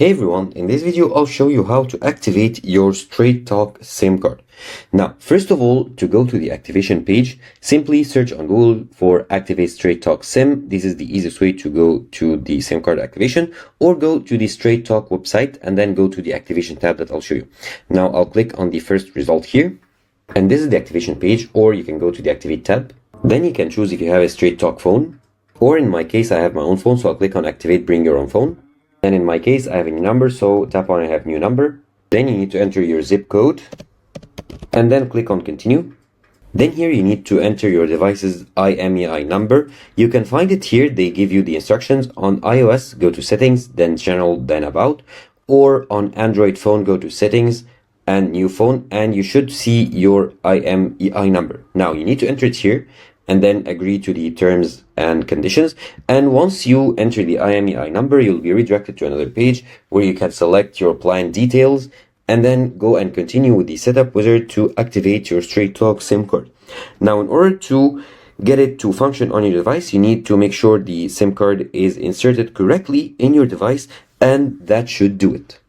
Hey everyone, in this video I'll show you how to activate your Straight Talk SIM card. Now, first of all, to go to the activation page, simply search on Google for Activate Straight Talk SIM. This is the easiest way to go to the SIM card activation, or go to the Straight Talk website and then go to the activation tab that I'll show you. Now I'll click on the first result here, and this is the activation page, or you can go to the Activate tab. Then you can choose if you have a Straight Talk phone, or in my case I have my own phone, so I'll click on Activate Bring Your Own Phone. And in my case, I have a new number, so tap on I have new number. Then you need to enter your zip code and then click on continue. Then here you need to enter your device's IMEI number. You can find it here. They give you the instructions. On iOS, go to settings, then general, then about. Or on Android phone, go to settings and new phone, and you should see your IMEI number. Now you need to enter it here and then agree to the terms and conditions. And once you enter the IMEI number, you'll be redirected to another page where you can select your plan details and then go and continue with the setup wizard to activate your Straight Talk SIM card. Now, in order to get it to function on your device, you need to make sure the SIM card is inserted correctly in your device, and that should do it.